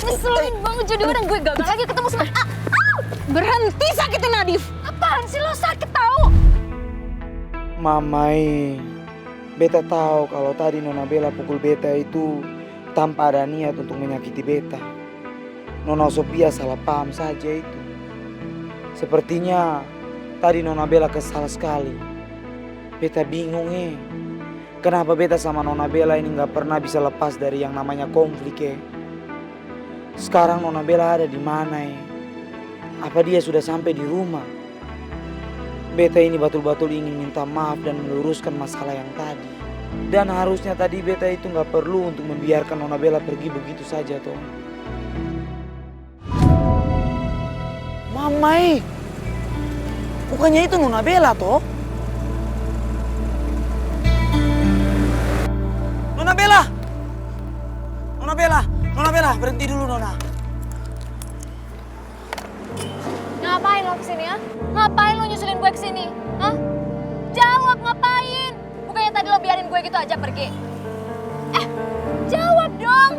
Ngeselin banget jadi orang gue gagal lagi ketemu sama... Berhenti sakitin Nadif. Apaan sih lo sakit tahu? Mamai, beta tahu kalau tadi Nona Bella pukul beta itu tanpa ada niat untuk menyakiti beta. Nona Sophia salah paham saja itu. Sepertinya tadi Nona Bella kesal sekali. Beta bingung kenapa beta sama Nona Bella ini nggak pernah bisa lepas dari yang namanya konflik. Sekarang Nona Bella ada di mana? Apa dia sudah sampai di rumah? Beta ini betul-betul ingin minta maaf dan meluruskan masalah yang tadi. Dan harusnya tadi beta itu nggak perlu untuk membiarkan Nona Bella pergi begitu saja toh. Mamai, bukannya itu Nona Bella toh? Nona Bella! Nona Bella! Nona Bella, berhenti dulu Nona. Ngapain lo kesini ya? Ngapain lo nyusulin gue kesini? Hah? Jawab ngapain? Bukannya tadi lo biarin gue gitu aja pergi? Jawab dong.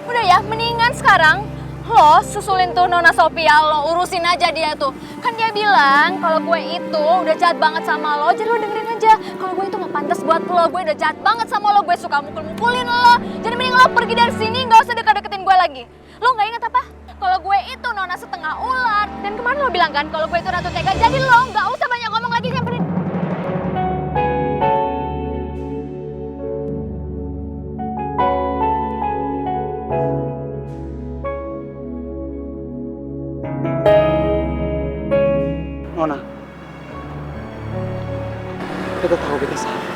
Udah ya, mendingan sekarang lo susulin tuh Nona Sophia, lo urusin aja dia tuh. Kan dia bilang kalau gue itu udah jahat banget sama lo, jadi lo dengerin aja. Kalau gue itu gak pantas buat lo, gue udah jahat banget sama lo, gue suka mukul-mukulin lo. Jadi mending lo pergi dari sini, gak usah deket-deketin gue lagi. Lo gak inget apa? Kalau gue itu Nona setengah ular. Dan kemarin lo bilang kan kalau gue itu ratu tega, jadi lo gak usah banyak ngomong lagi, nyamperin. Nona, beta tahu beta salah.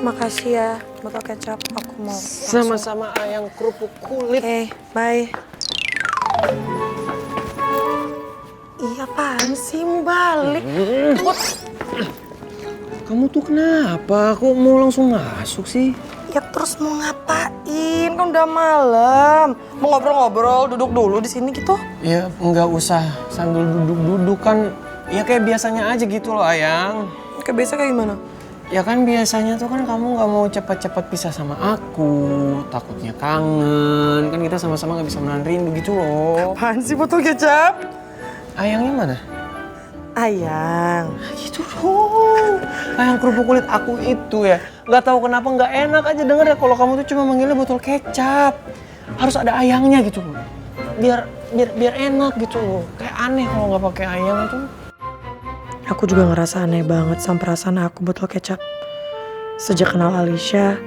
Makasih ya botol kecap, aku mau Sama-sama ayang kerupuk kulit. Oke, bye. Iya apaan sih, mau balik? Kamu tuh kenapa? Kok mau langsung masuk sih? Ya terus mau ngapain? Kan udah malam. Mau ngobrol-ngobrol, duduk dulu di sini gitu. Ya nggak usah sambil duduk-duduk kan. Ya kayak biasanya aja gitu loh ayang. Kayak biasa kayak gimana? Ya kan biasanya tuh kan kamu nggak mau cepat-cepat pisah sama aku, takutnya kangen, kan kita sama-sama nggak bisa menahan rindu gitu loh. Apaan sih botol kecap? Ayangnya mana? Ayang. Gitu dong. Ayang kerupuk kulit aku itu ya, nggak tahu kenapa nggak enak aja denger ya kalau kamu tuh cuma manggilnya botol kecap. Harus ada ayangnya gitu loh. Biar enak gitu loh. Kayak aneh kalau nggak pakai ayang itu. Aku juga ngerasa aneh banget sama perasaan aku botol kecap. Sejak kenal Alicia,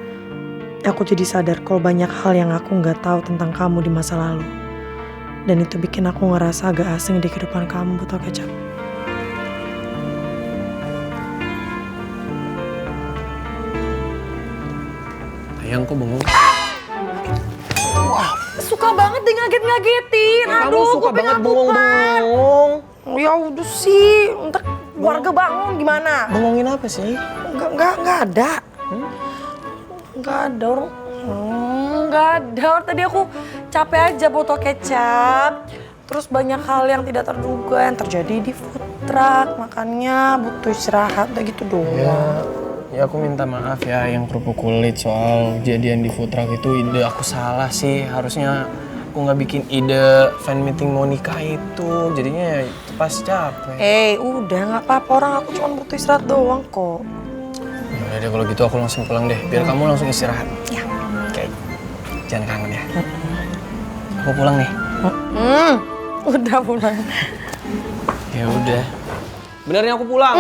aku jadi sadar kalau banyak hal yang aku nggak tahu tentang kamu di masa lalu. Dan itu bikin aku ngerasa agak asing di kehidupan kamu botol kecap. Ayang kok bengong? Suka banget deh ngaget-ngagetin. Ya, kamu suka banget bengong-bengong. Ya udah sih, ntar warga bangun gimana? Bengongin apa sih? Nggak ada. Nggak ada orang. Nggak ada. Tadi aku capek aja botol kecap. Terus banyak hal yang tidak terduga yang terjadi di food truck. Makanya butuh istirahat, udah gitu doang. Ya aku minta maaf ya yang kerupuk kulit soal kejadian di food truck itu ide aku salah sih. Harusnya aku nggak bikin ide fan meeting mau nikah itu. Jadinya itu pas capek. Udah nggak apa-apa, orang aku cuma butuh istirahat doang kok. Udah deh kalau gitu aku langsung pulang deh. Biar kamu langsung istirahat. Ya. Oke. Jangan kangen ya. Aku pulang nih. Udah pulang. Ya udah. Benernya aku pulang.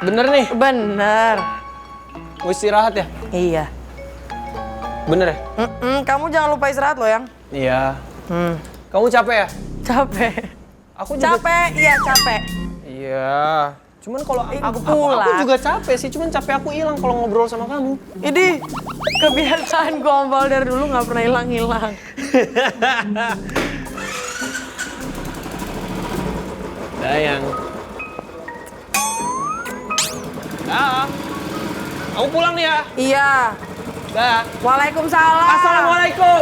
Bener nih. Bener. Mau istirahat ya? Iya. Bener ya? Kamu jangan lupa istirahat loh, Yang. Iya. Kamu capek ya? Capek. Aku juga Capek, iya capek. Iya. Cuman kalau aku pulang. juga capek sih, cuman capek aku hilang kalau ngobrol sama kamu. Ini kebiasaan gombal dari dulu nggak pernah hilang-hilang. Sayang. Dah. Aku pulang nih ya. Iya. Dah. Waalaikumsalam. Assalamualaikum.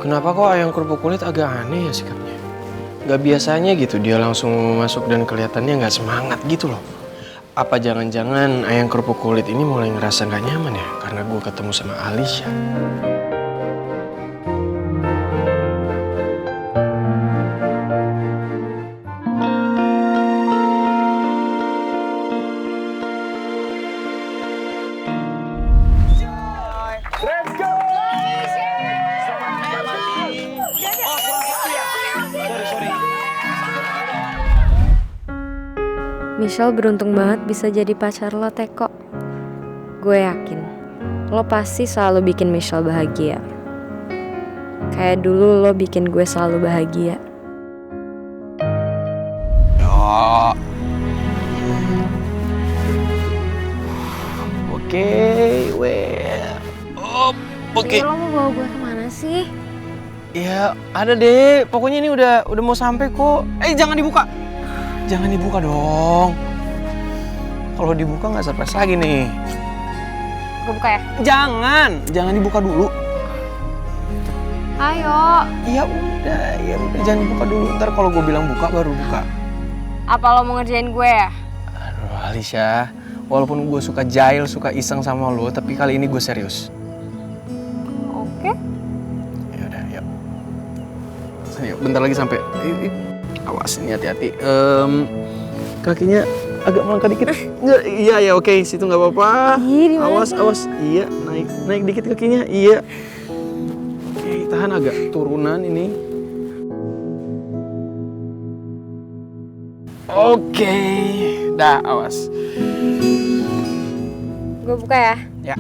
Kenapa kok ayam kerupuk kulit agak aneh ya sikapnya? Gak biasanya gitu dia langsung masuk dan kelihatannya nggak semangat gitu loh. Apa jangan-jangan ayam kerupuk kulit ini mulai ngerasa nggak nyaman ya karena gue ketemu sama Alisha? Michelle beruntung banget bisa jadi pacar lo, Teko. Gue yakin, lo pasti selalu bikin Michelle bahagia. Kayak dulu lo bikin gue selalu bahagia. Oke, oke. Lo mau bawa gue kemana sih? Ya ada deh, pokoknya ini udah mau sampai kok. Jangan dibuka. Jangan dibuka dong. Kalau dibuka nggak surprise lagi nih. Gue buka ya? Jangan dibuka dulu. Ayo. Ya udah, jangan dibuka dulu. Ntar kalau gue bilang buka baru buka. Apa lo mau ngerjain gue ya? Aduh Alisha, walaupun gue suka jahil, suka iseng sama lo, tapi kali ini gue serius. Oke. Ya udah, yuk. Yuk, bentar lagi sampai. Awas ini hati-hati. Kakinya agak melangkah dikit. Iya, oke, situ nggak apa-apa. Awas. Iya, naik dikit kakinya. Iya. Oke, tahan agak turunan ini. Oke, dah awas. Gue buka ya? Ya.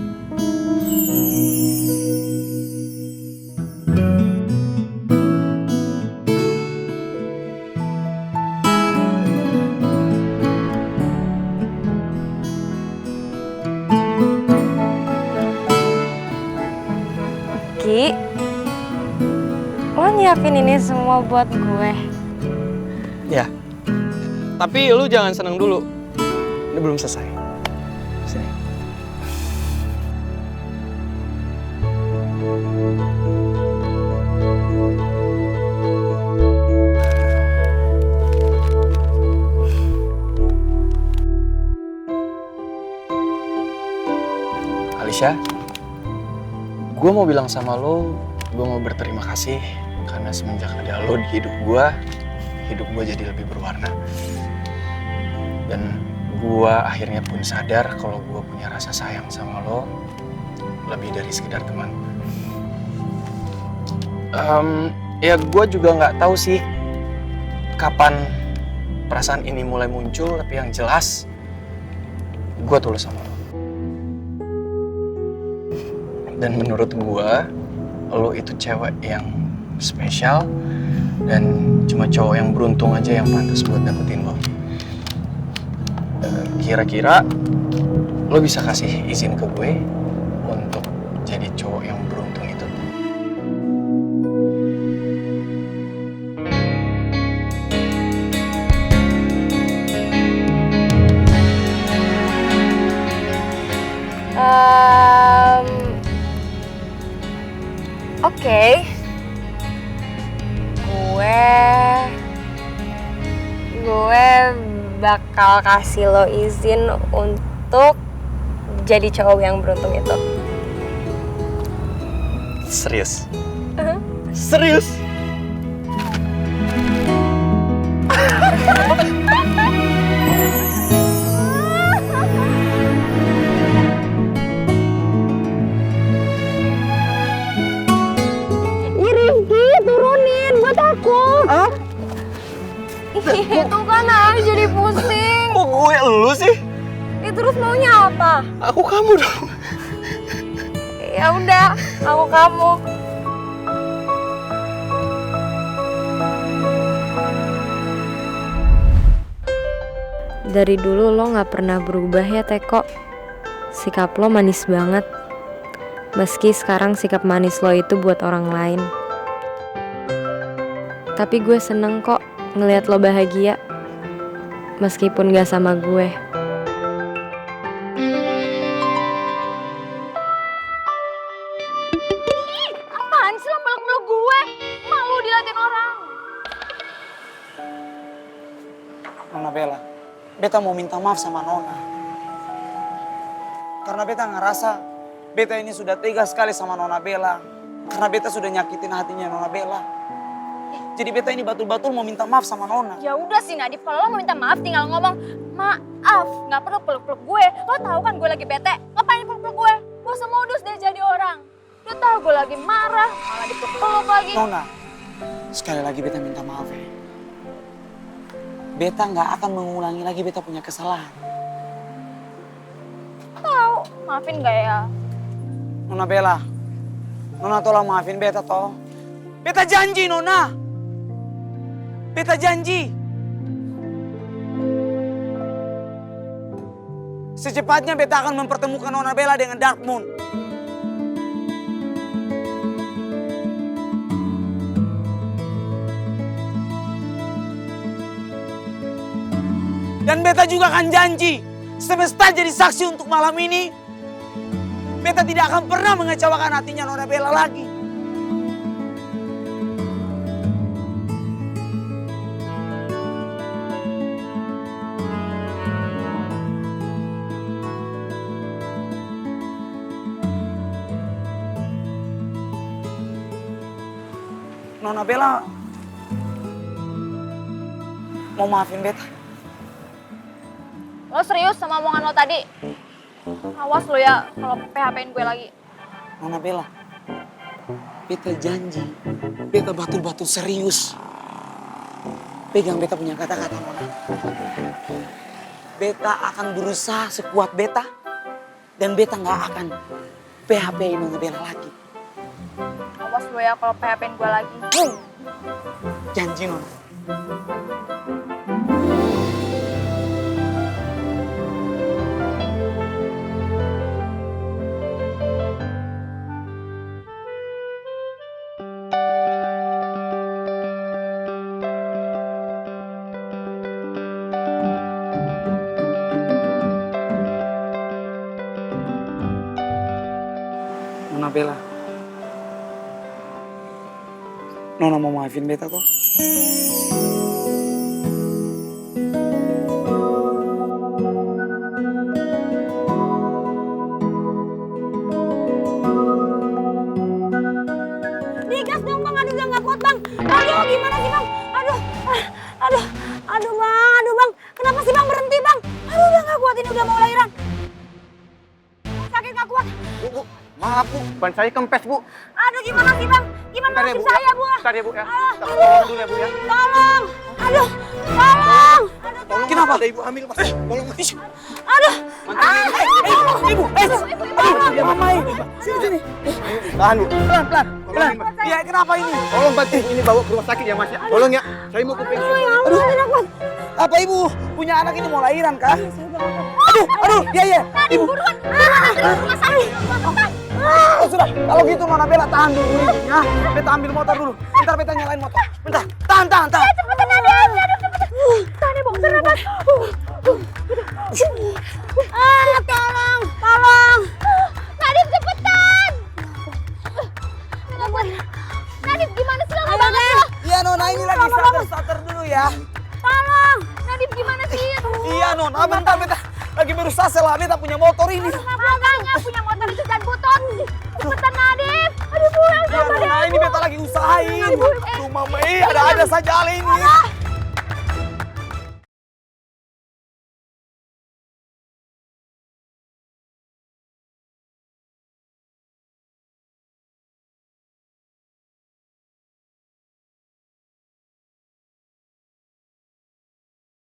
Ki, lo nyiapin ini semua buat gue? Ya. Tapi lu jangan seneng dulu. Ini belum selesai. Sini. Alisha, gue mau bilang sama lo, gue mau berterima kasih karena semenjak ada lo di hidup gue jadi lebih berwarna. Dan gue akhirnya pun sadar kalau gue punya rasa sayang sama lo lebih dari sekedar teman. Ya gue juga nggak tahu sih kapan perasaan ini mulai muncul, tapi yang jelas gue tulus sama lo. Dan menurut gue, lo itu cewek yang spesial dan cuma cowok yang beruntung aja yang pantas buat dapetin lo. Kira-kira lo bisa kasih izin ke gue untuk jadi cowok yang beruntung itu? Oke. Gue bakal kasih lo izin untuk jadi cowok yang beruntung itu. Serius? Serius? Rifki, turunin, gue takut. Itu kan Aris jadi pusing. Kok gue elu sih? Terus maunya apa? Aku kamu dong. Ya udah, aku kamu. Dari dulu lo nggak pernah berubah ya, Teko. Sikap lo manis banget. Meski sekarang sikap manis lo itu buat orang lain. Tapi gue seneng kok ngelihat lo bahagia. Meskipun gak sama gue. Apaan sih lo meluk-meluk gue? Malu diliatin orang. Nona Bella, beta mau minta maaf sama Nona. Karena beta ngerasa beta ini sudah tega sekali sama Nona Bella. Karena beta sudah nyakitin hatinya Nona Bella. Jadi beta ini batul-batul mau minta maaf sama Nona. Ya udah sih Nadif, kalau lo mau minta maaf tinggal ngomong maaf, nggak perlu peluk-peluk gue. Lo tahu kan gue lagi bete, ngapain peluk-peluk gue? Gak usah modus deh jadi orang. Lo tahu gue lagi marah, malah dipeluk-peluk lagi. Nona, sekali lagi beta minta maaf ya. Beta nggak akan mengulangi lagi beta punya kesalahan. Tahu, maafin gak ya? Nona Bella, Nona tolong maafin beta toh. Beta janji Nona. Beta janji. Secepatnya beta akan mempertemukan Nona Bella dengan Dark Moon. Dan beta juga akan janji, semesta jadi saksi untuk malam ini. Beta tidak akan pernah mengecewakan hatinya Nona Bella lagi. Nona Bella mau maafin beta. Lo serius sama omongan lo tadi? Awas lo ya kalau PHP-in gue lagi. Nona Bella, beta janji, beta batul-batul serius. Pegang beta punya kata-kata Nona. Beta akan berusaha sekuat beta dan beta nggak akan PHP-in Nona Bella lagi. Awas lo ya kalau PHP-in gue lagi. Janji Nona. Nona Bella, Nona mau maafin beta toh? Digas dong bang, aduh udah gak kuat bang. Aduh gimana sih bang? Aduh bang. Kenapa sih bang berhenti bang? Aduh udah gak kuat, ini udah mau lahiran. Sakit gak kuat. Bu, maaf bu, ban saya kempes bu. Aduh gimana sih bang? Gimana Bentar ya, nasib Bu. saya bu? Bentar ya bu ya. Kita Aduh. tolong dulu ya bu ya. Tolong. Aduh. Tolong. Tolong, Kenapa? ada ibu hamil mas. Tolong mas. Aduh. Ibu, dia mamai. Sini. Tahan bu. Pelan. Tolong mas. Ya kenapa ini? Tolong bantu ini bawa ke rumah sakit ya mas ya. Tolong ya. Saya mau ke pensiun. Aduh. Tidak kuat. Apa ibu? Punya anak ini mau lahiran kah? Aduh, iya. Ibu. Rumah sakit. Oh, sudah, kalau gitu Nona Bella tahan dulu ya. Beta ambil motor dulu. Bentar beta nyalain motor. Bentar. Tahan. Cepetan Nadif, cepetan. Tahan ya, Bang. Nafas. Tolong. Nadif, cepetan. Nadif, gimana sih lama banget lo? Iya Nona, ini lagi starter dulu ya. Tolong. Nadif, gimana sih? Iya Nona, bentar beta lagi berusaha selah beta punya motor ini. Makanya punya motor itu jangan butut. Cepetan Nadif. Aduh pulang Iya sama Nona, deh. ini beta lagi usahain. Tuh mama, ada saja Ale ini.